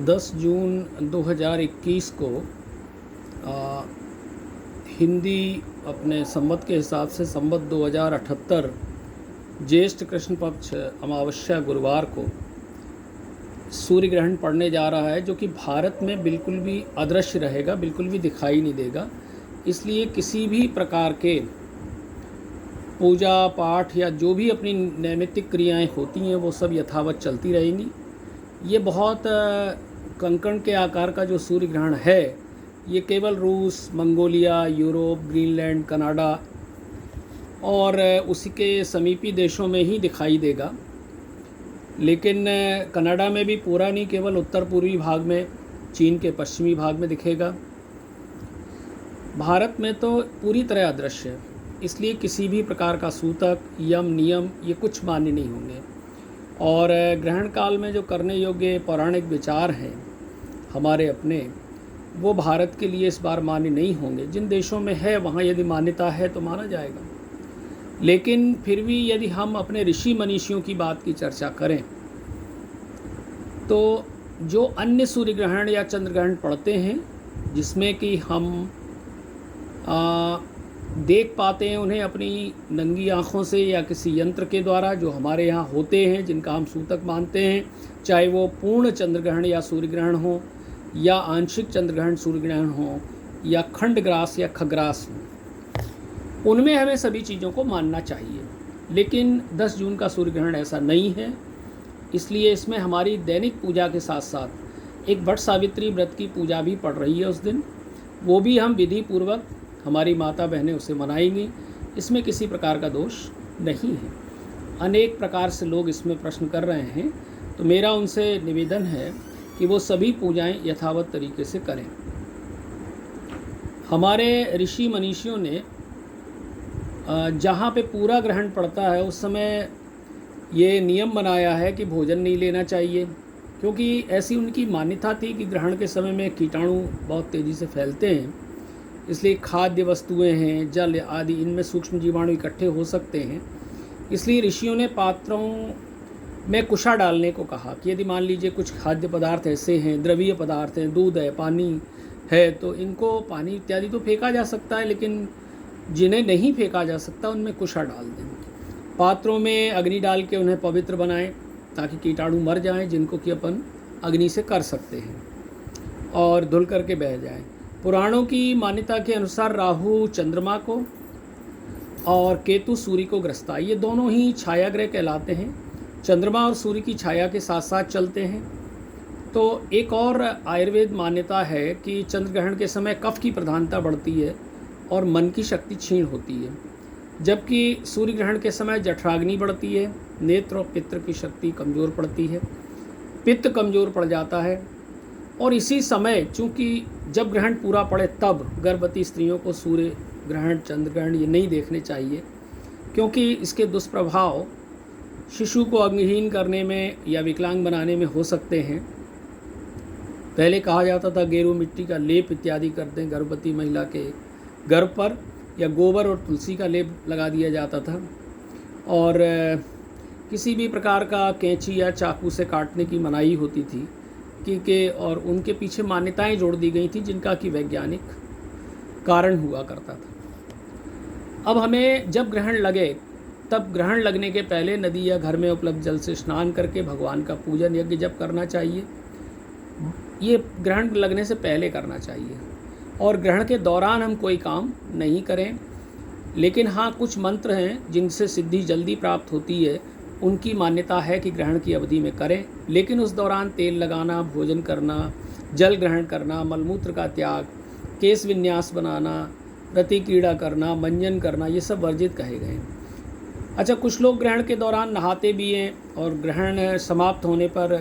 10 जून 2021 को आ, हिंदी अपने संवत के हिसाब से संवत 2078 ज्येष्ठ कृष्ण पक्ष अमावस्या गुरुवार को सूर्य ग्रहण पड़ने जा रहा है, जो कि भारत में बिल्कुल भी अदृश्य रहेगा, बिल्कुल भी दिखाई नहीं देगा। इसलिए किसी भी प्रकार के पूजा पाठ या जो भी अपनी नैमित्तिक क्रियाएं होती हैं वो सब यथावत चलती रहेंगी। ये बहुत कंकड़ के आकार का जो सूर्य ग्रहण है, ये केवल रूस, मंगोलिया, यूरोप, ग्रीनलैंड, कनाडा और उसी के समीपी देशों में ही दिखाई देगा। लेकिन कनाडा में भी पूरा नहीं, केवल उत्तर पूर्वी भाग में, चीन के पश्चिमी भाग में दिखेगा। भारत में तो पूरी तरह अदृश्य है, इसलिए किसी भी प्रकार का सूतक, यम, नियम ये कुछ मान्य नहीं होंगे। और ग्रहण काल में जो करने योग्य पौराणिक विचार हैं हमारे अपने, वो भारत के लिए इस बार मान्य नहीं होंगे। जिन देशों में है वहाँ यदि मान्यता है तो माना जाएगा, लेकिन फिर भी यदि हम अपने ऋषि मनीषियों की बात की चर्चा करें तो जो अन्य सूर्य ग्रहण या चंद्र ग्रहण पड़ते हैं जिसमें कि हम देख पाते हैं उन्हें अपनी नंगी आँखों से या किसी यंत्र के द्वारा, जो हमारे यहाँ होते हैं, जिनका हम सूतक मानते हैं, चाहे वो पूर्ण चंद्र ग्रहण या सूर्य ग्रहण हो, या आंशिक चंद्र ग्रहण सूर्य ग्रहण हो, या खंडग्रास या खग्रास हो, उनमें हमें सभी चीज़ों को मानना चाहिए। लेकिन 10 जून का सूर्य ग्रहण ऐसा नहीं है, इसलिए इसमें हमारी दैनिक पूजा के साथ साथ एक वट सावित्री व्रत की पूजा भी पड़ रही है उस दिन। वो भी हम विधि पूर्वक, हमारी माता बहनें उसे मनाएंगी। इसमें किसी प्रकार का दोष नहीं है। अनेक प्रकार से लोग इसमें प्रश्न कर रहे हैं, तो मेरा उनसे निवेदन है कि वो सभी पूजाएं यथावत तरीके से करें। हमारे ऋषि मनीषियों ने जहाँ पे पूरा ग्रहण पड़ता है उस समय ये नियम बनाया है कि भोजन नहीं लेना चाहिए, क्योंकि ऐसी उनकी मान्यता थी कि ग्रहण के समय में कीटाणु बहुत तेज़ी से फैलते हैं। इसलिए खाद्य वस्तुएं हैं, जल आदि, इनमें सूक्ष्म जीवाणु इकट्ठे हो सकते हैं। इसलिए ऋषियों ने पात्रों में कुशा डालने को कहा कि यदि मान लीजिए कुछ खाद्य पदार्थ ऐसे हैं, द्रवीय पदार्थ हैं, दूध है, पानी है, तो इनको, पानी इत्यादि तो फेंका जा सकता है, लेकिन जिन्हें नहीं फेंका जा सकता उनमें कुशा डाल दें। पात्रों में अग्नि डाल के उन्हें पवित्र बनाएं ताकि कीटाणु मर जाएं, जिनको कि अपन अग्नि से कर सकते हैं और धुल करके बह जाएं। पुराणों की मान्यता के अनुसार राहु चंद्रमा को और केतु सूर्य को ग्रस्ता, ये दोनों ही छाया ग्रह कहलाते हैं। चंद्रमा और सूर्य की छाया के साथ साथ चलते हैं। तो एक और आयुर्वेद मान्यता है कि चंद्र ग्रहण के समय कफ की प्रधानता बढ़ती है और मन की शक्ति क्षीण होती है, जबकि सूर्य ग्रहण के समय जठराग्नि बढ़ती है, नेत्र और पित्त की शक्ति कमज़ोर पड़ती है, पित्त कमज़ोर पड़ जाता है। और इसी समय चूँकि जब ग्रहण पूरा पड़े तब गर्भवती स्त्रियों को सूर्य ग्रहण, चंद्र ग्रहण ये नहीं देखने चाहिए, क्योंकि इसके दुष्प्रभाव शिशु को अंगहीन करने में या विकलांग बनाने में हो सकते हैं। पहले कहा जाता था गेरू मिट्टी का लेप इत्यादि कर दें गर्भवती महिला के गर्भ पर, या गोबर और तुलसी का लेप लगा दिया जाता था। और किसी भी प्रकार का कैंची या चाकू से काटने की मनाही होती थी कि और उनके पीछे मान्यताएं जोड़ दी गई थी जिनका कि वैज्ञानिक कारण हुआ करता था। अब हमें जब ग्रहण लगे तब ग्रहण लगने के पहले नदी या घर में उपलब्ध जल से स्नान करके भगवान का पूजन यज्ञ जप करना चाहिए। ये ग्रहण लगने से पहले करना चाहिए, और ग्रहण के दौरान हम कोई काम नहीं करें। लेकिन हाँ, कुछ मंत्र हैं जिनसे सिद्धि जल्दी प्राप्त होती है, उनकी मान्यता है कि ग्रहण की अवधि में करें। लेकिन उस दौरान तेल लगाना, भोजन करना, जल ग्रहण करना, मलमूत्र का त्याग, केश विन्यास बनाना, रति क्रीड़ा करना, मंजन करना, ये सब वर्जित कहे गए हैं। अच्छा, कुछ लोग ग्रहण के दौरान नहाते भी हैं और ग्रहण समाप्त होने पर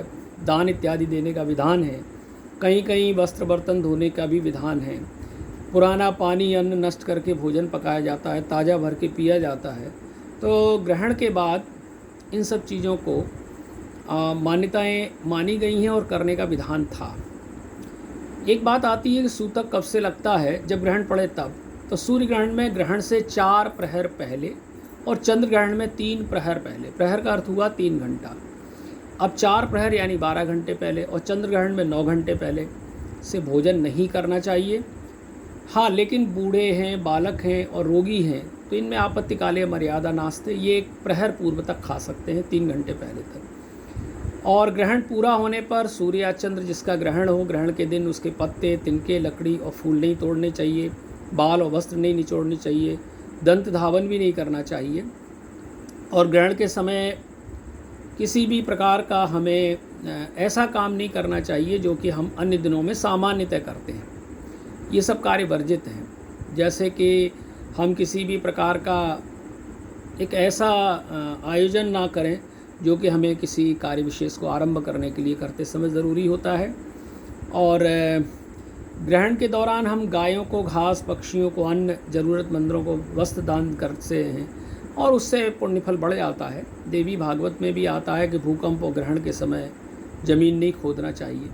दान इत्यादि देने का विधान है। कहीं कहीं वस्त्र बर्तन धोने का भी विधान है। पुराना पानी, अन्न नष्ट करके भोजन पकाया जाता है, ताज़ा भर के पिया जाता है। तो ग्रहण के बाद इन सब चीज़ों को मान्यताएं मानी गई हैं और करने का विधान था। एक बात आती है कि सूतक कब से लगता है, जब ग्रहण पड़े तब। तो सूर्य ग्रहण में ग्रहण से 4 प्रहर पहले और चंद्र ग्रहण में 3 प्रहर पहले। प्रहर का अर्थ हुआ 3 घंटा। अब 4 प्रहर यानी 12 घंटे पहले और चंद्र ग्रहण में 9 घंटे पहले से भोजन नहीं करना चाहिए। हाँ, लेकिन बूढ़े हैं, बालक हैं और रोगी हैं तो इनमें आपत्तिकालीन मर्यादा नास्ते, ये एक प्रहर पूर्व तक खा सकते हैं, 3 घंटे पहले तक। और ग्रहण पूरा होने पर सूर्य या चंद्र जिसका ग्रहण हो, ग्रहण के दिन उसके पत्ते, तिनके, लकड़ी और फूल नहीं तोड़ने चाहिए, बाल और वस्त्र नहीं निचोड़ने चाहिए, दंत धावन भी नहीं करना चाहिए। और ग्रहण के समय किसी भी प्रकार का हमें ऐसा काम नहीं करना चाहिए जो कि हम अन्य दिनों में सामान्यतः करते हैं। ये सब कार्य वर्जित हैं। जैसे कि हम किसी भी प्रकार का एक ऐसा आयोजन ना करें जो कि हमें किसी कार्य विशेष को आरंभ करने के लिए करते समय ज़रूरी होता है। और ग्रहण के दौरान हम गायों को घास, पक्षियों को अन्न, ज़रूरतमंदों को वस्त्र दान करते हैं और उससे पुण्यफल बढ़ जाता है। देवी भागवत में भी आता है कि भूकंप और ग्रहण के समय ज़मीन नहीं खोदना चाहिए,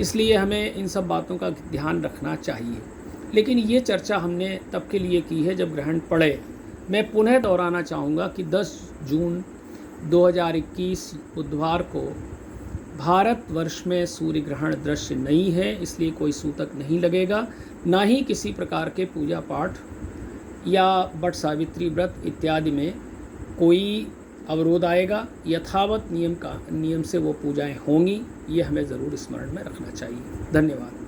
इसलिए हमें इन सब बातों का ध्यान रखना चाहिए। लेकिन ये चर्चा हमने तब के लिए की है जब ग्रहण पड़े। मैं पुनः दोहराना चाहूँगा कि 10 जून 2021 बुधवार को भारतवर्ष में सूर्य ग्रहण दृश्य नहीं है, इसलिए कोई सूतक नहीं लगेगा, ना ही किसी प्रकार के पूजा पाठ या वट सावित्री व्रत इत्यादि में कोई अवरोध आएगा। यथावत नियम से वो पूजाएं होंगी, ये हमें ज़रूर स्मरण में रखना चाहिए। धन्यवाद।